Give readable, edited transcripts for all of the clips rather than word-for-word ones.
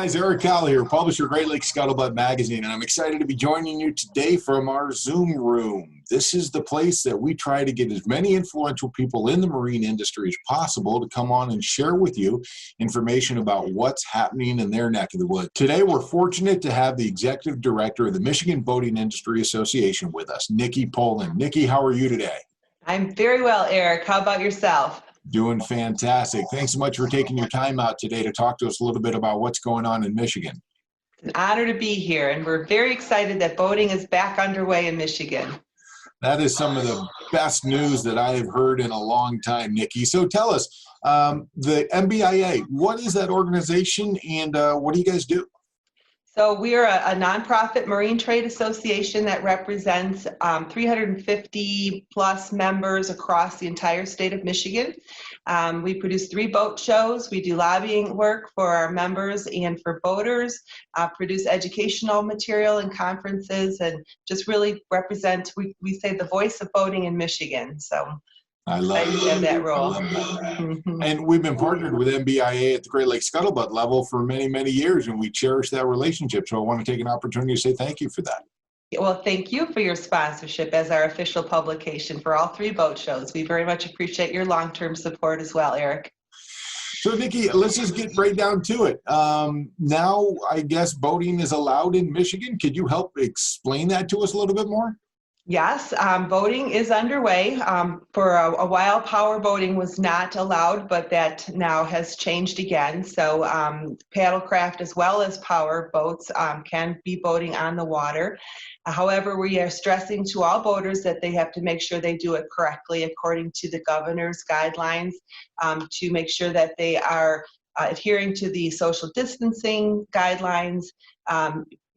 guys, Erik Kyle here, publisher of Great Lakes Scuttlebutt magazine, and I'm excited to be joining you today from our Zoom room. This is the place that we try to get as many influential people in the marine industry as possible to come on and share with you information about what's happening in their neck of the woods. Today, we're fortunate to have the executive director of the Michigan Boating Industry Association with us, Nicki Polan. Nicki, how are you today? I'm very well, Erik. How about yourself? Doing fantastic. Thanks so much for taking your time out today to talk to us a little bit about what's going on in Michigan. It's an honor to be here, and we're very excited that boating is back underway in Michigan. That is some of the best news that I have heard in a long time, Nicki. So tell us, the MBIA, what is that organization and what do you guys do? So we are a nonprofit marine trade association that represents 350 plus members across the entire state of Michigan. We produce 3 boat shows. We do lobbying work for our members and for boaters, produce educational material and conferences, and just really represent, we say, the voice of boating in Michigan. So I love that role. And we've been partnered with MBIA at the Great Lakes Scuttlebutt level for many, many years, and we cherish that relationship. So I want to take an opportunity to say thank you for that. Well, thank you for your sponsorship as our official publication for all 3 boat shows. We very much appreciate your long-term support as well, Erik. So, Nicki, let's just get right down to it. Now, I guess boating is allowed in Michigan. Could you help explain that to us a little bit more? Yes, boating is underway. For a while, power boating was not allowed, but that now has changed again. So paddlecraft as well as power boats can be boating on the water. However, we are stressing to all boaters that they have to make sure they do it correctly according to the governor's guidelines to make sure that they are adhering to the social distancing guidelines,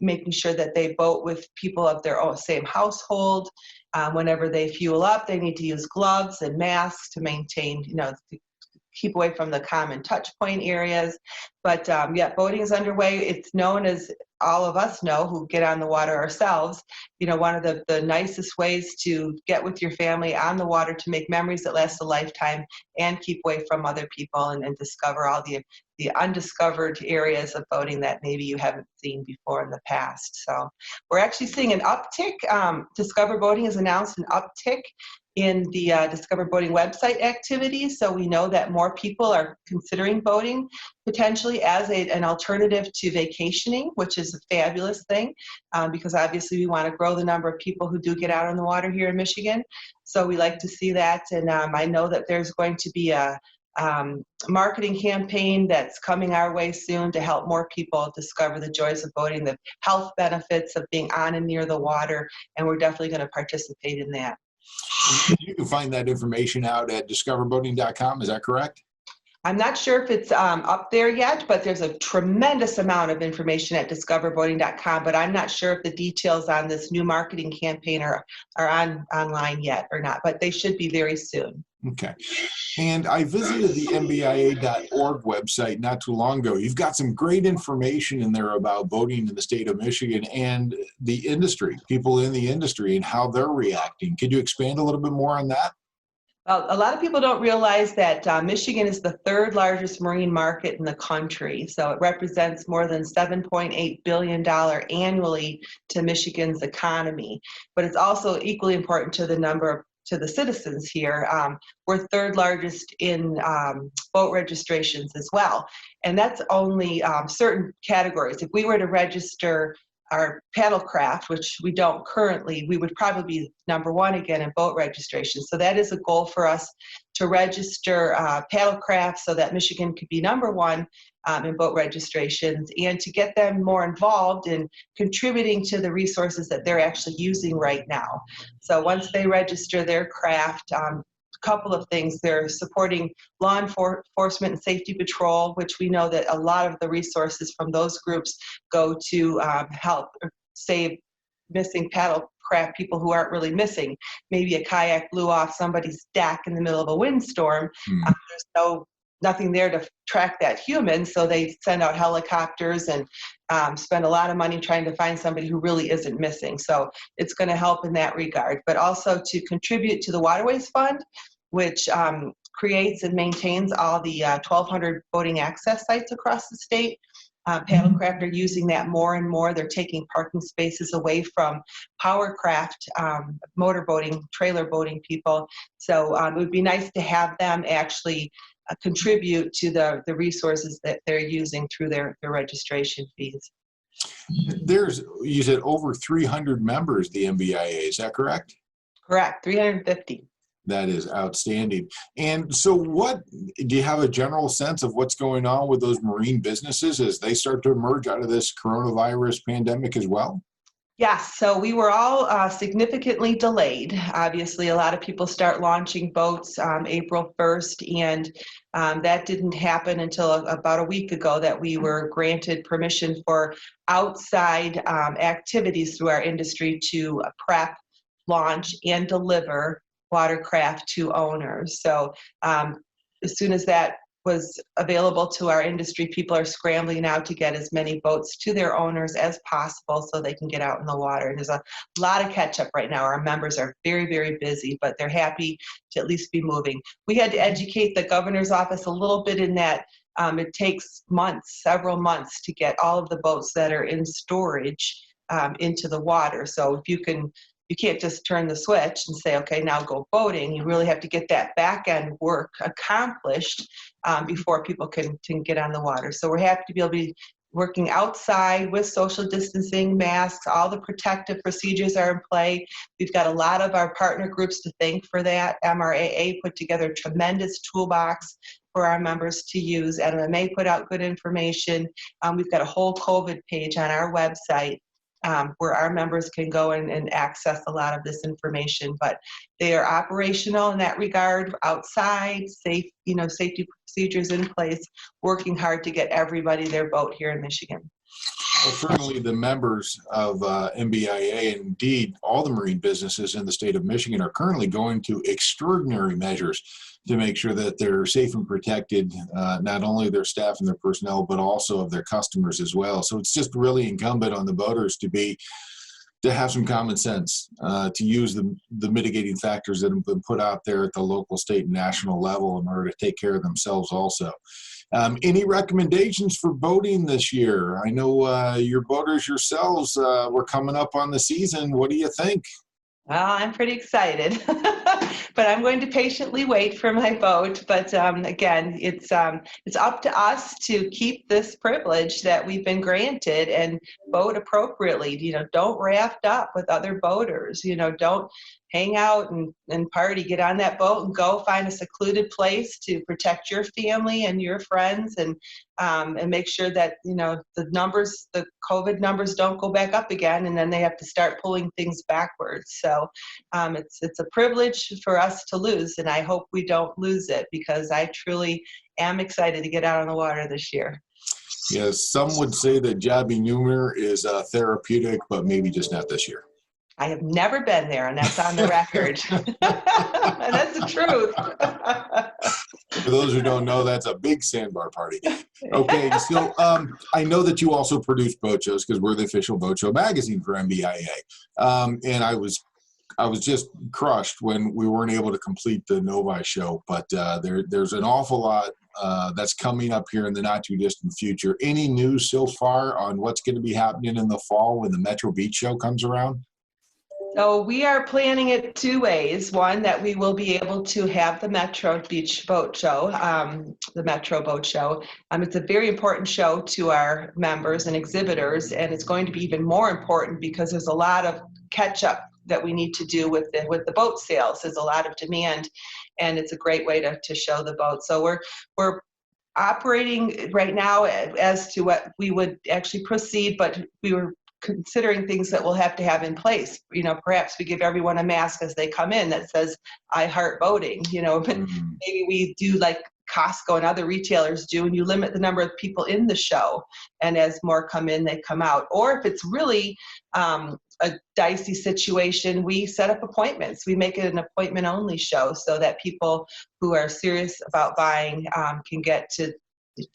making sure that they boat with people of their own same household. Whenever they fuel up, they need to use gloves and masks to maintain, to keep away from the common touch point areas. But yeah, boating is underway. It's known, as all of us know who get on the water ourselves, one of the nicest ways to get with your family on the water, to make memories that last a lifetime and keep away from other people and discover all the undiscovered areas of boating that maybe you haven't seen before in the past. So we're actually seeing an uptick. Discover Boating has announced an uptick in the Discover Boating website activity. So we know that more people are considering boating potentially as an alternative to vacationing, which is a fabulous thing because obviously we want to grow the number of people who do get out on the water here in Michigan. So we like to see that. And I know that there's going to be a marketing campaign that's coming our way soon to help more people discover the joys of boating, the health benefits of being on and near the water, and we're definitely going to participate in that. You can find that information out at discoverboating.com, is that correct? I'm not sure if it's up there yet, but there's a tremendous amount of information at discoverboating.com, but I'm not sure if the details on this new marketing campaign are online yet or not, but they should be very soon. Okay. And I visited the MBIA.org website not too long ago. You've got some great information in there about boating in the state of Michigan and the industry, people in the industry and how they're reacting. Could you expand a little bit more on that? Well, a lot of people don't realize that Michigan is the 3rd largest marine market in the country. So it represents more than $7.8 billion annually to Michigan's economy. But it's also equally important to the citizens here. We're 3rd largest in boat registrations as well. And that's only certain categories. If we were to register our paddlecraft, which we don't currently, we would probably be number 1 again in boat registration. So that is a goal for us, to register paddlecraft so that Michigan could be number 1 in boat registrations, and to get them more involved in contributing to the resources that they're actually using right now. So once they register their craft, couple of things. They're supporting law enforcement and safety patrol, which we know that a lot of the resources from those groups go to help save missing paddlecraft people who aren't really missing. Maybe a kayak blew off somebody's deck in the middle of a windstorm. There's nothing there to track that human, so they send out helicopters and spend a lot of money trying to find somebody who really isn't missing. So it's going to help in that regard, but also to contribute to the Waterways Fund, which creates and maintains all the 1,200 boating access sites across the state. Paddlecraft are using that more and more. They're taking parking spaces away from powercraft, motorboating, trailer boating people. So it would be nice to have them actually contribute to the resources that they're using through their registration fees. You said over 300 members, the MBIA, is that correct? Correct, 350. That is outstanding. And so do you have a general sense of what's going on with those marine businesses as they start to emerge out of this coronavirus pandemic as well? Yes, so we were all significantly delayed. Obviously, a lot of people start launching boats April 1st, and that didn't happen until about a week ago that we were granted permission for outside activities through our industry to prep, launch, and deliver watercraft to owners. So as soon as that was available to our industry, people are scrambling now to get as many boats to their owners as possible so they can get out in the water. There's a lot of catch up right now. Our members are very, very busy, but they're happy to at least be moving. We had to educate the governor's office a little bit in that it takes months, several months, to get all of the boats that are in storage into the water. So you can't just turn the switch and say, okay, now go boating. You really have to get that back end work accomplished before people can get on the water. So we're happy to be able to be working outside with social distancing, masks, all the protective procedures are in play. We've got a lot of our partner groups to thank for that. MRAA put together a tremendous toolbox for our members to use. MMA put out good information. We've got a whole COVID page on our website where our members can go and access a lot of this information. But they are operational in that regard, outside, safety procedures in place, working hard to get everybody their boat here in Michigan. Well, certainly the members of MBIA and indeed all the marine businesses in the state of Michigan are currently going to extraordinary measures to make sure that they're safe and protected, not only their staff and their personnel, but also of their customers as well. So it's just really incumbent on the boaters to have some common sense, to use the mitigating factors that have been put out there at the local, state, and national level in order to take care of themselves also. Any recommendations for boating this year? I know your boaters yourselves were coming up on the season. What do you think? Well, I'm pretty excited, but I'm going to patiently wait for my boat. But again, it's up to us to keep this privilege that we've been granted and boat appropriately. Don't raft up with other boaters. Don't hang out and party. Get on that boat and go find a secluded place to protect your family and your friends, and make sure that the COVID numbers don't go back up again, and then they have to start pulling things backwards. So it's a privilege for us to lose, and I hope we don't lose it, because I truly am excited to get out on the water this year. Yes, some would say that jobbing humor is therapeutic, but maybe just not this year. I have never been there, and that's on the record. And that's the truth. For those who don't know, that's a big sandbar party. Okay, so I know that you also produce boat shows, because we're the official boat show magazine for MBIA. And I was just crushed when we weren't able to complete the Novi show, but there's an awful lot that's coming up here in the not too distant future. Any news so far on what's going to be happening in the fall when the Metro Beach show comes around? So we are planning it two ways. One, that we will be able to have the Metro Beach Boat Show, the Metro Boat Show. It's a very important show to our members and exhibitors, and it's going to be even more important because there's a lot of catch-up that we need to do with the boat sales. There's a lot of demand, and it's a great way to show the boat. So we're operating right now as to what we would actually proceed, but we were considering things that we'll have to have in place. Perhaps we give everyone a mask as they come in that says, "I heart boating," but maybe we do like Costco and other retailers do, and you limit the number of people in the show. And as more come in, they come out. Or if it's really a dicey situation, we set up appointments. We make it an appointment-only show so that people who are serious about buying can get to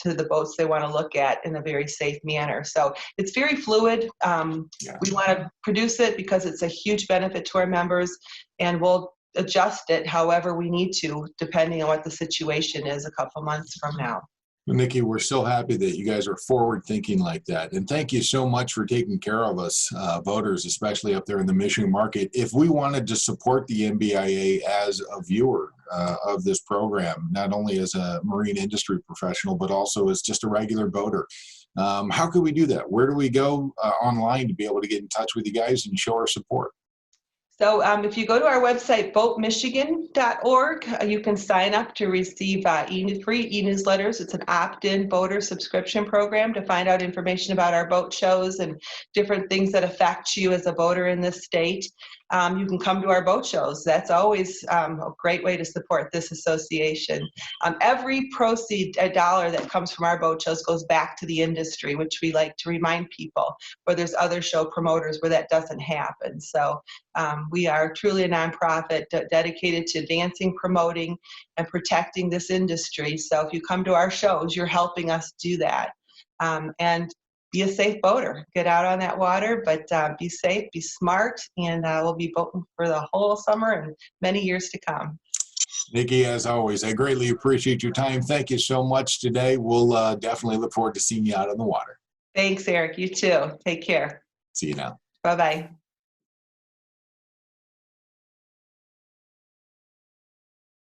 the boats they want to look at in a very safe manner. So it's very fluid. We want to produce it because it's a huge benefit to our members, and we'll adjust it however we need to, depending on what the situation is a couple months from now. Well, Nicki, we're so happy that you guys are forward thinking like that. And thank you so much for taking care of us voters, especially up there in the Michigan market. If we wanted to support the MBIA as a viewer of this program, not only as a marine industry professional, but also as just a regular voter, how could we do that? Where do we go online to be able to get in touch with you guys and show our support? So if you go to our website, votemichigan.org, you can sign up to receive free e-newsletters. It's an opt-in voter subscription program to find out information about our boat shows and different things that affect you as a voter in this state. You can come to our boat shows. That's always a great way to support this association. Every proceed dollar that comes from our boat shows goes back to the industry, which we like to remind people, where there's other show promoters where that doesn't happen. So we are truly a nonprofit dedicated to advancing, promoting, and protecting this industry. So if you come to our shows, you're helping us do that. And be a safe boater. Get out on that water, but be safe, be smart, and we'll be boating for the whole summer and many years to come. Nicki, as always, I greatly appreciate your time. Thank you so much today. We'll definitely look forward to seeing you out on the water. Thanks, Erik. You too. Take care. See you now. Bye-bye.